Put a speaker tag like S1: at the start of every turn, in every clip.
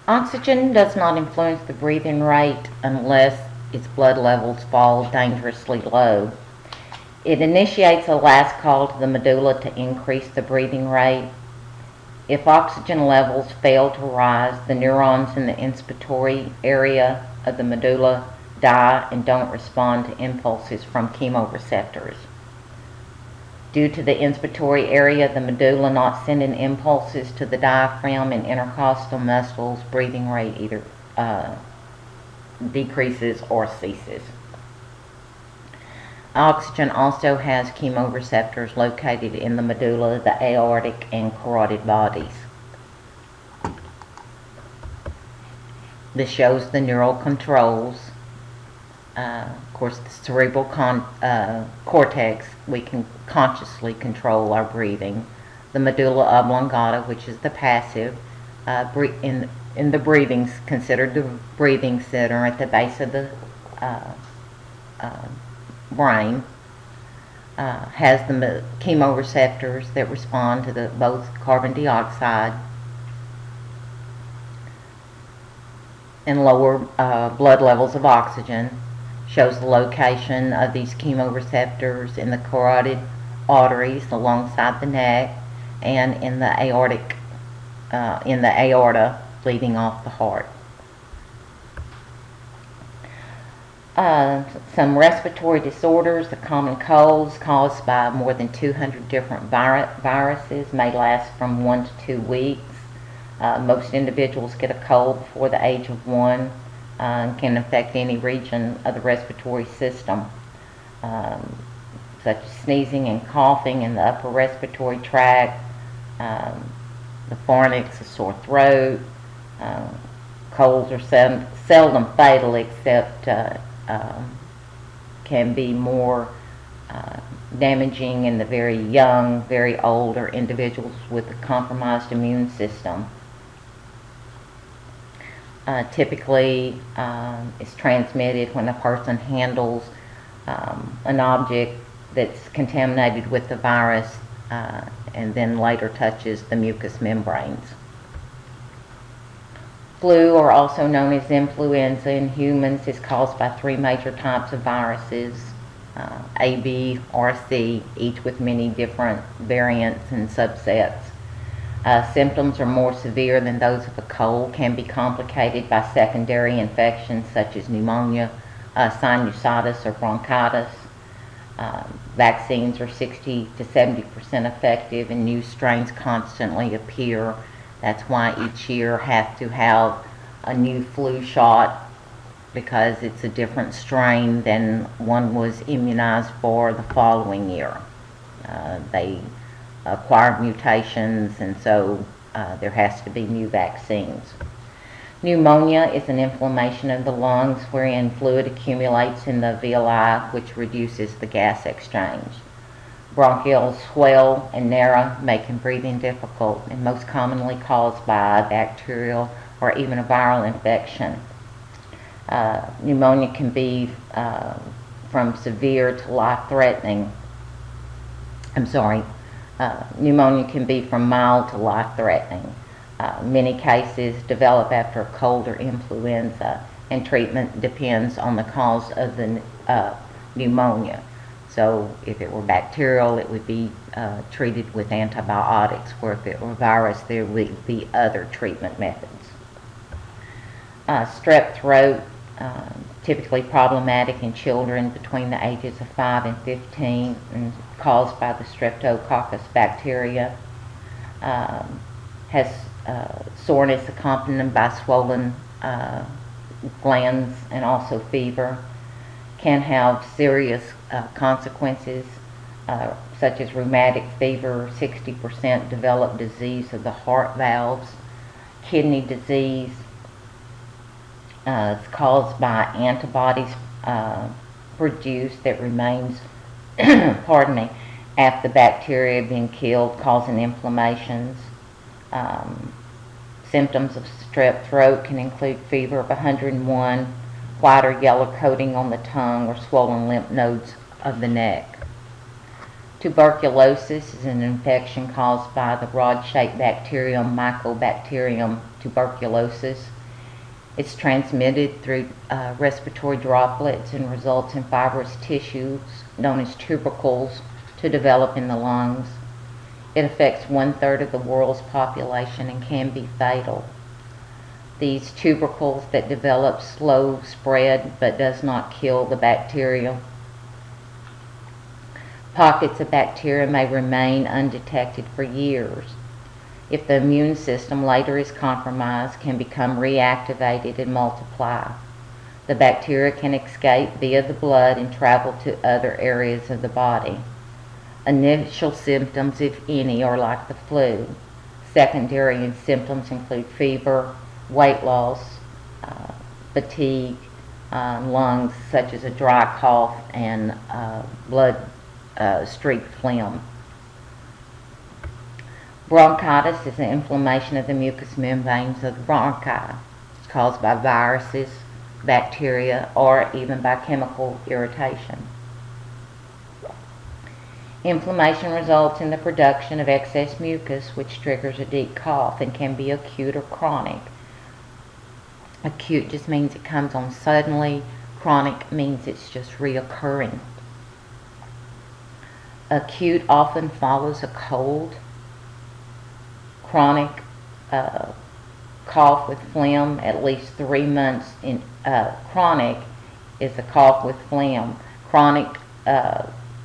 S1: Oxygen does not influence the breathing rate unless its blood levels fall dangerously low. It initiates a last call to the medulla to increase the breathing rate. If oxygen levels fail to rise, the neurons in the inspiratory area of the medulla die and don't respond to impulses from chemoreceptors. Due to the inspiratory area of the medulla not sending impulses to the diaphragm and intercostal muscles, breathing rate either decreases or ceases. Oxygen also has chemoreceptors located in the medulla, the aortic, and carotid bodies. This shows the neural controls. Of course, the cerebral cortex, we can consciously control our breathing. The medulla oblongata, which is the passive, in the breathing, considered the breathing center at the base of the brain, has the chemoreceptors that respond to both carbon dioxide and lower blood levels of oxygen. Shows the location of these chemoreceptors in the carotid arteries alongside the neck and in the aortic, in the aorta leading off the heart. Some respiratory disorders, the common colds caused by more than 200 different viruses may last from 1 to 2 weeks. Most individuals get a cold before the age of 1. Can affect any region of the respiratory system, such as sneezing and coughing in the upper respiratory tract, the pharynx, a sore throat. Colds are seldom fatal, except can be more damaging in the very young, very old, or individuals with a compromised immune system. Typically is transmitted when a person handles an object that's contaminated with the virus and then later touches the mucous membranes. Flu, or also known as influenza in humans, is caused by 3 major types of viruses, A, B, or C, each with many different variants and subsets. Symptoms are more severe than those of a cold, can be complicated by secondary infections such as pneumonia, sinusitis, or bronchitis. Vaccines are 60 to 70% effective, and new strains constantly appear. That's why each year has to have a new flu shot, because it's a different strain than one was immunized for the following year. They acquire mutations, and so there has to be new vaccines. Pneumonia is an inflammation of the lungs wherein fluid accumulates in the alveoli, which reduces the gas exchange. Bronchioles swell and narrow, making breathing difficult, and most commonly caused by a bacterial or even a viral infection. Pneumonia can be from severe to life-threatening. Pneumonia can be from mild to life-threatening. Many cases develop after a cold or influenza, and treatment depends on the cause of the pneumonia. So if it were bacterial, it would be treated with antibiotics, where if it were virus, there would be other treatment methods. Strep throat, typically problematic in children between the ages of 5 and 15, and caused by the Streptococcus bacteria. Has soreness accompanied by swollen glands and also fever. Can have serious consequences such as rheumatic fever. 60% develop disease of the heart valves. Kidney disease. It's caused by antibodies produced that remains pardon me, after the bacteria have been killed, causing inflammations. Symptoms of strep throat can include fever of 101, white or yellow coating on the tongue, or swollen lymph nodes of the neck. Tuberculosis is an infection caused by the rod-shaped bacterium Mycobacterium tuberculosis. It's transmitted through respiratory droplets and results in fibrous tissues known as tubercles to develop in the lungs. It affects 1/3 of the world's population and can be fatal. These tubercles that develop slow spread but does not kill the bacteria. Pockets of bacteria may remain undetected for years. If the immune system later is compromised, can become reactivated and multiply. The bacteria can escape via the blood and travel to other areas of the body. Initial symptoms, if any, are like the flu. Secondary symptoms include fever, weight loss, fatigue, lungs such as a dry cough, and blood-streaked phlegm. Bronchitis is an inflammation of the mucous membranes of the bronchi. It's caused by viruses, bacteria, or even by chemical irritation. Inflammation results in the production of excess mucus, which triggers a deep cough and can be acute or chronic. Acute just means it comes on suddenly. Chronic means it's just reoccurring. Acute often follows a cold. Chronic cough with phlegm, at least 3 months. Chronic is a cough with phlegm. Chronic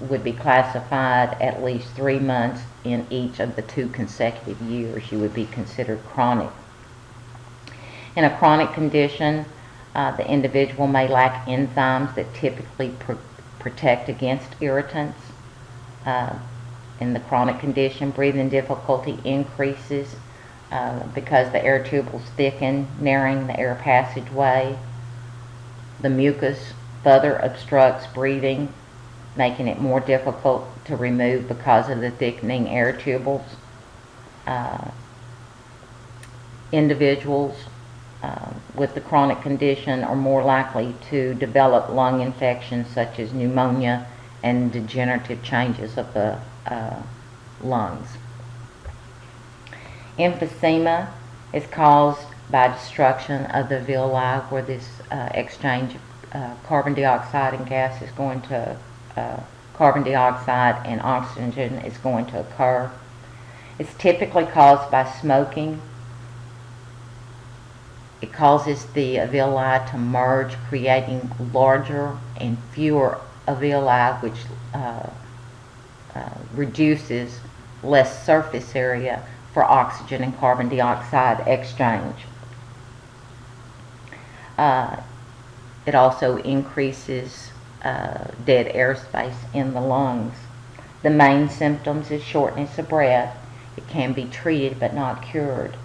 S1: would be classified at least 3 months in each of the 2 consecutive years. You would be considered chronic. In a chronic condition, the individual may lack enzymes that typically protect against irritants. In the chronic condition, breathing difficulty increases because the air tubules thicken, narrowing the air passageway. The mucus further obstructs breathing, making it more difficult to remove because of the thickening air tubules. Individuals with the chronic condition are more likely to develop lung infections such as pneumonia and degenerative changes of the lungs. Emphysema is caused by destruction of the alveoli, where this exchange of carbon dioxide and gas is going to carbon dioxide and oxygen is going to occur. It's typically caused by smoking. It causes the alveoli to merge, creating larger and fewer alveoli, which reduces less surface area for oxygen and carbon dioxide exchange. It also increases dead airspace in the lungs. The main symptoms is shortness of breath. It can be treated but not cured.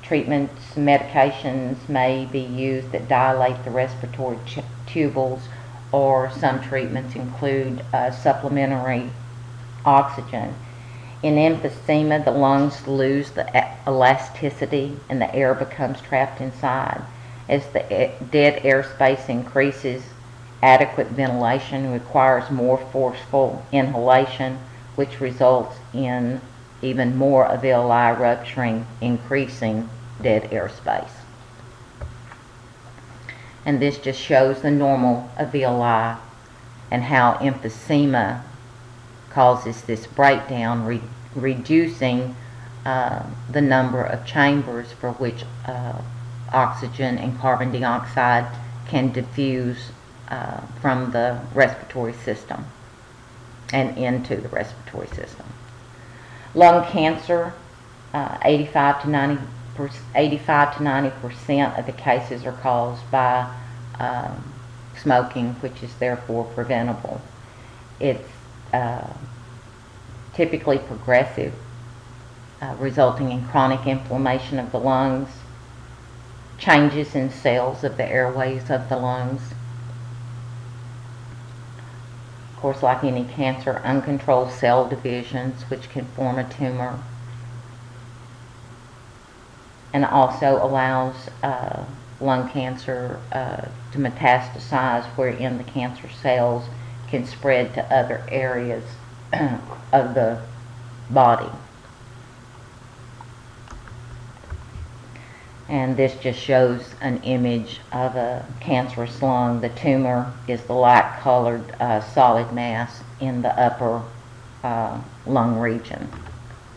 S1: Treatments, medications may be used that dilate the respiratory tubules, or some treatments include supplementary oxygen. In emphysema, the lungs lose the elasticity and the air becomes trapped inside. As the dead airspace increases, adequate ventilation requires more forceful inhalation, which results in even more alveoli rupturing, increasing dead airspace. And this just shows the normal alveoli and how emphysema causes this breakdown, reducing the number of chambers for which oxygen and carbon dioxide can diffuse from the respiratory system and into the respiratory system. Lung cancer, 85 to 90% of the cases are caused by smoking, which is therefore preventable. It's typically progressive, resulting in chronic inflammation of the lungs, changes in cells of the airways of the lungs. Of course, like any cancer, uncontrolled cell divisions, which can form a tumor, and also allows lung cancer to metastasize, wherein the cancer cells can spread to other areas of the body. And this just shows an image of a cancerous lung. The tumor is the light-colored solid mass in the upper lung region.